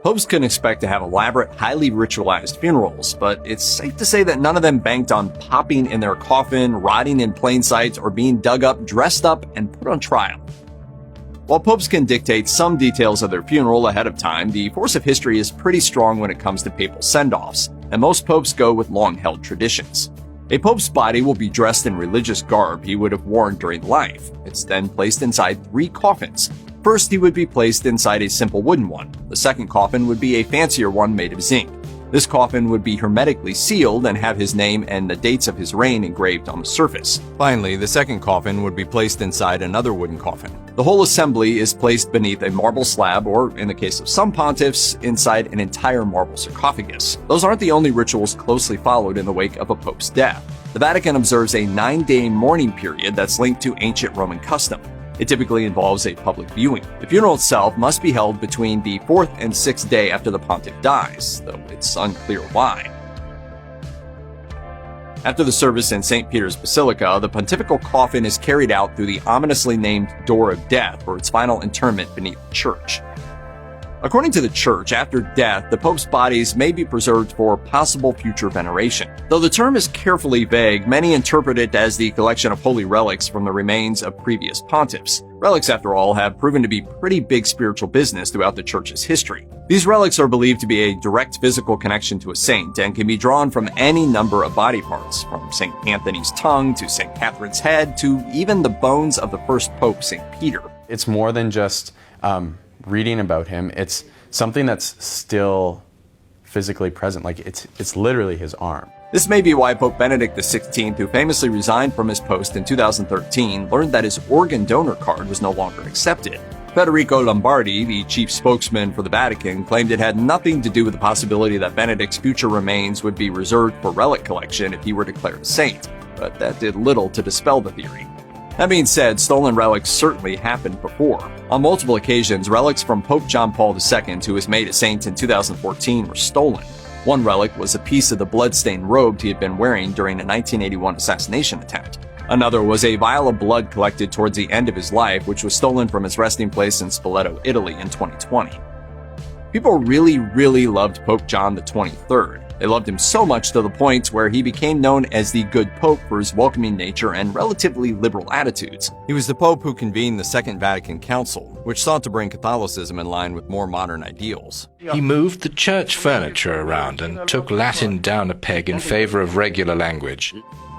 Popes can expect to have elaborate, highly ritualized funerals, but it's safe to say that none of them banked on popping in their coffin, rotting in plain sight, or being dug up, dressed up, and put on trial. While popes can dictate some details of their funeral ahead of time, the force of history is pretty strong when it comes to papal send-offs, and most popes go with long-held traditions. A pope's body will be dressed in religious garb he would have worn during life. It's then placed inside 3 coffins. First, he would be placed inside a simple wooden one. The second coffin would be a fancier one made of zinc. This coffin would be hermetically sealed and have his name and the dates of his reign engraved on the surface. Finally, the second coffin would be placed inside another wooden coffin. The whole assembly is placed beneath a marble slab, or, in the case of some pontiffs, inside an entire marble sarcophagus. Those aren't the only rituals closely followed in the wake of a pope's death. The Vatican observes a 9-day mourning period that's linked to ancient Roman custom. It typically involves a public viewing. The funeral itself must be held between the 4th and 6th day after the pontiff dies, though it's unclear why. After the service in St. Peter's Basilica, the pontifical coffin is carried out through the ominously named Door of Death for its final interment beneath the church. According to the Church, after death, the Pope's bodies may be preserved for possible future veneration. Though the term is carefully vague, many interpret it as the collection of holy relics from the remains of previous pontiffs. Relics, after all, have proven to be pretty big spiritual business throughout the Church's history. These relics are believed to be a direct physical connection to a saint and can be drawn from any number of body parts, from St. Anthony's tongue to St. Catherine's head to even the bones of the first Pope, St. Peter. It's more than just reading about him. It's something that's still physically present. Like it's literally his arm. This may be why Pope Benedict XVI, who famously resigned from his post in 2013, learned that his organ donor card was no longer accepted. Federico Lombardi, the chief spokesman for the Vatican, claimed it had nothing to do with the possibility that Benedict's future remains would be reserved for relic collection if he were declared a saint, but that did little to dispel the theory. That being said, stolen relics certainly happened before. On multiple occasions, relics from Pope John Paul II, who was made a saint in 2014, were stolen. One relic was a piece of the blood-stained robe he had been wearing during a 1981 assassination attempt. Another was a vial of blood collected towards the end of his life, which was stolen from his resting place in Spoleto, Italy in 2020. People really loved Pope John XXIII. They loved him so much to the point where he became known as the Good Pope for his welcoming nature and relatively liberal attitudes. He was the Pope who convened the Second Vatican Council, which sought to bring Catholicism in line with more modern ideals. He moved the church furniture around and took Latin down a peg in favor of regular language.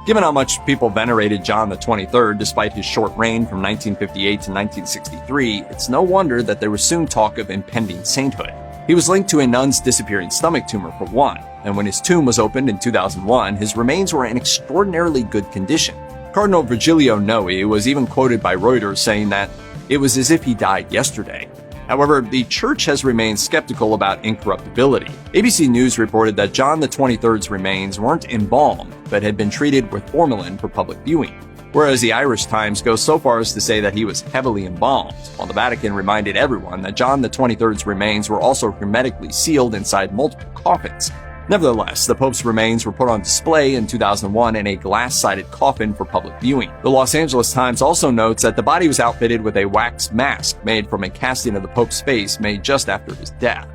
Given how much people venerated John XXIII despite his short reign from 1958 to 1963, it's no wonder that there was soon talk of impending sainthood. He was linked to a nun's disappearing stomach tumor for one, and when his tomb was opened in 2001, his remains were in extraordinarily good condition. Cardinal Virgilio Noe was even quoted by Reuters saying that it was as if he died yesterday. However, the Church has remained skeptical about incorruptibility. ABC News reported that John XXIII's remains weren't embalmed, but had been treated with formalin for public viewing, whereas the Irish Times goes so far as to say that he was heavily embalmed, while the Vatican reminded everyone that John XXIII's remains were also hermetically sealed inside multiple coffins. Nevertheless, the Pope's remains were put on display in 2001 in a glass-sided coffin for public viewing. The Los Angeles Times also notes that the body was outfitted with a wax mask made from a casting of the Pope's face made just after his death.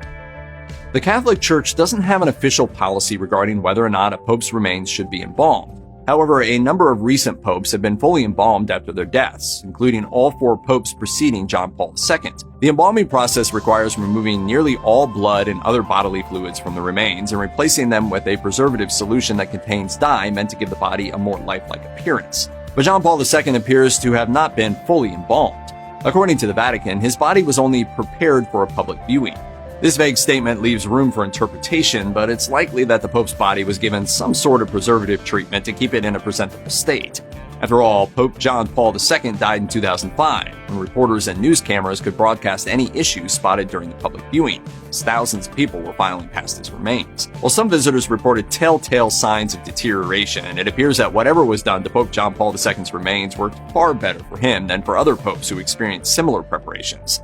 The Catholic Church doesn't have an official policy regarding whether or not a pope's remains should be embalmed. However, a number of recent popes have been fully embalmed after their deaths, including all 4 popes preceding John Paul II. The embalming process requires removing nearly all blood and other bodily fluids from the remains and replacing them with a preservative solution that contains dye meant to give the body a more lifelike appearance. But John Paul II appears to have not been fully embalmed. According to the Vatican, his body was only prepared for a public viewing. This vague statement leaves room for interpretation, but it's likely that the Pope's body was given some sort of preservative treatment to keep it in a presentable state. After all, Pope John Paul II died in 2005, when reporters and news cameras could broadcast any issues spotted during the public viewing, as thousands of people were filing past his remains. While some visitors reported telltale signs of deterioration, it appears that whatever was done to Pope John Paul II's remains worked far better for him than for other popes who experienced similar preparations.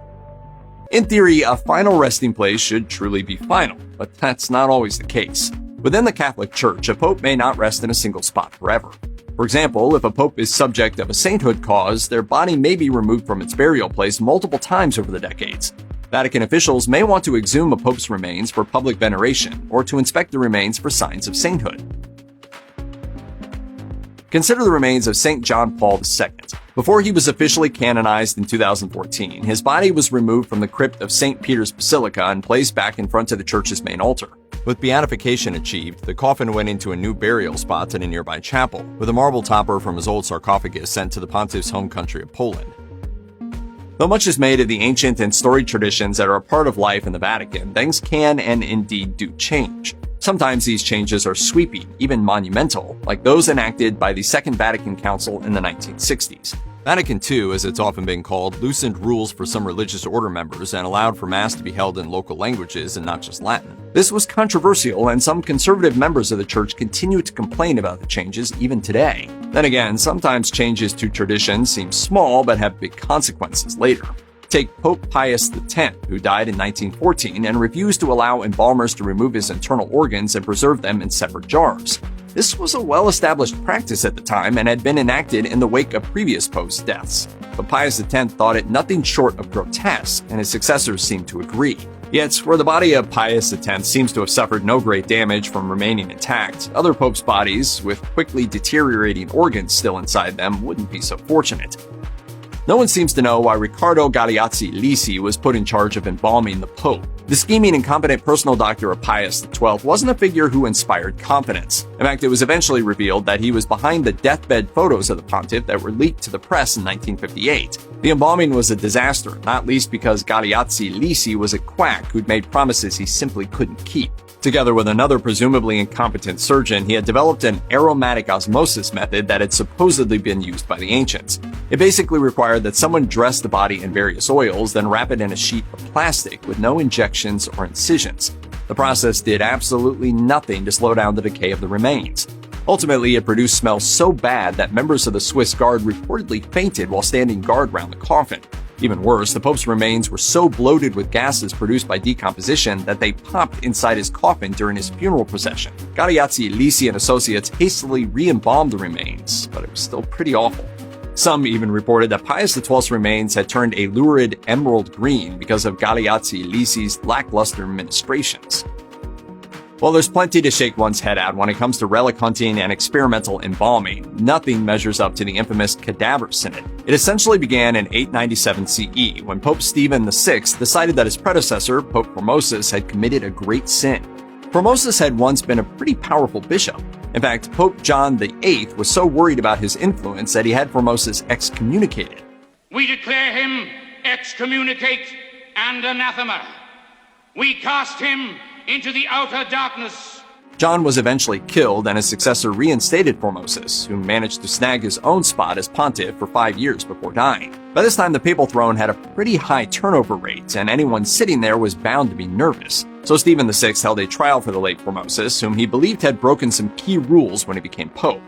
In theory, a final resting place should truly be final, but that's not always the case. Within the Catholic Church, a pope may not rest in a single spot forever. For example, if a pope is subject of a sainthood cause, their body may be removed from its burial place multiple times over the decades. Vatican officials may want to exhume a pope's remains for public veneration or to inspect the remains for signs of sainthood. Consider the remains of St. John Paul II. Before he was officially canonized in 2014, his body was removed from the crypt of St. Peter's Basilica and placed back in front of the church's main altar. With beatification achieved, the coffin went into a new burial spot in a nearby chapel, with a marble topper from his old sarcophagus sent to the pontiff's home country of Poland. Though much is made of the ancient and storied traditions that are a part of life in the Vatican, things can and indeed do change. Sometimes these changes are sweeping, even monumental, like those enacted by the Second Vatican Council in the 1960s. Vatican II, as it's often been called, loosened rules for some religious order members and allowed for Mass to be held in local languages and not just Latin. This was controversial, and some conservative members of the Church continue to complain about the changes even today. Then again, sometimes changes to tradition seem small but have big consequences later. Take Pope Pius X, who died in 1914 and refused to allow embalmers to remove his internal organs and preserve them in separate jars. This was a well-established practice at the time and had been enacted in the wake of previous popes' deaths. But Pius X thought it nothing short of grotesque, and his successors seemed to agree. Yet, where the body of Pius X seems to have suffered no great damage from remaining intact, other popes' bodies, with quickly deteriorating organs still inside them, wouldn't be so fortunate. No one seems to know why Riccardo Galeazzi Lisi was put in charge of embalming the Pope. The scheming and competent personal doctor of Pius XII wasn't a figure who inspired confidence. In fact, it was eventually revealed that he was behind the deathbed photos of the pontiff that were leaked to the press in 1958. The embalming was a disaster, not least because Galeazzi Lisi was a quack who'd made promises he simply couldn't keep. Together with another presumably incompetent surgeon, he had developed an aromatic osmosis method that had supposedly been used by the ancients. It basically required that someone dress the body in various oils, then wrap it in a sheet of plastic with no injections or incisions. The process did absolutely nothing to slow down the decay of the remains. Ultimately, it produced smells so bad that members of the Swiss Guard reportedly fainted while standing guard round the coffin. Even worse, the Pope's remains were so bloated with gases produced by decomposition that they popped inside his coffin during his funeral procession. Galeazzi Lisi and associates hastily re-embalmed the remains, but it was still pretty awful. Some even reported that Pius XII's remains had turned a lurid emerald green because of Galeazzi Lisi's lackluster ministrations. While there's plenty to shake one's head at when it comes to relic hunting and experimental embalming, nothing measures up to the infamous Cadaver Synod. It essentially began in 897 CE, when Pope Stephen VI decided that his predecessor, Pope Formosus, had committed a great sin. Formosus had once been a pretty powerful bishop. In fact, Pope John VIII was so worried about his influence that he had Formosus excommunicated. We declare him excommunicate and anathema. We cast him into the outer darkness. John was eventually killed, and his successor reinstated Formosus, who managed to snag his own spot as pontiff for 5 years before dying. By this time, the papal throne had a pretty high turnover rate, and anyone sitting there was bound to be nervous. So Stephen VI held a trial for the late Formosus, whom he believed had broken some key rules when he became pope.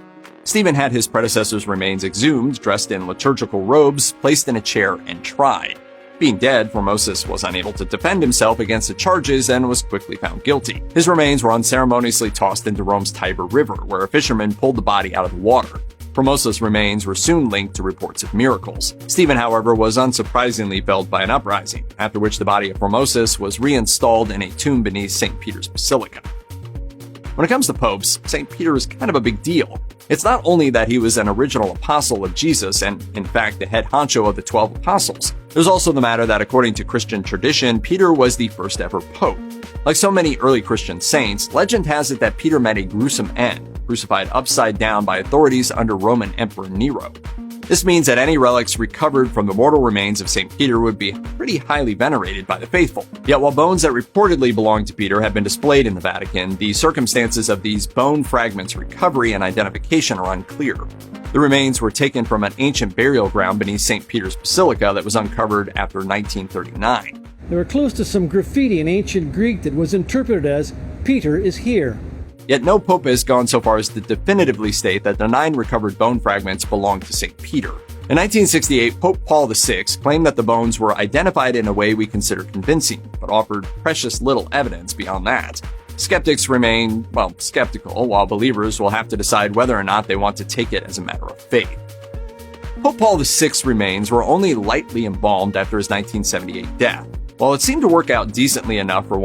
Stephen had his predecessor's remains exhumed, dressed in liturgical robes, placed in a chair, and tried. Being dead, Formosus was unable to defend himself against the charges and was quickly found guilty. His remains were unceremoniously tossed into Rome's Tiber River, where a fisherman pulled the body out of the water. Formosus' remains were soon linked to reports of miracles. Stephen, however, was unsurprisingly felled by an uprising, after which the body of Formosus was reinstalled in a tomb beneath St. Peter's Basilica. When it comes to popes, St. Peter is kind of a big deal. It's not only that he was an original apostle of Jesus and, in fact, the head honcho of the 12 apostles. There's also the matter that, according to Christian tradition, Peter was the first ever pope. Like so many early Christian saints, legend has it that Peter met a gruesome end, crucified upside down by authorities under Roman Emperor Nero. This means that any relics recovered from the mortal remains of St. Peter would be pretty highly venerated by the faithful. Yet while bones that reportedly belonged to Peter have been displayed in the Vatican, the circumstances of these bone fragments' recovery and identification are unclear. The remains were taken from an ancient burial ground beneath St. Peter's Basilica that was uncovered after 1939. They were close to some graffiti in ancient Greek that was interpreted as, "Peter is here." Yet no pope has gone so far as to definitively state that the 9 recovered bone fragments belonged to St. Peter. In 1968, Pope Paul VI claimed that the bones were identified in a way we consider convincing, but offered precious little evidence beyond that. Skeptics remain, skeptical, while believers will have to decide whether or not they want to take it as a matter of faith. Pope Paul VI's remains were only lightly embalmed after his 1978 death. While it seemed to work out decently enough for one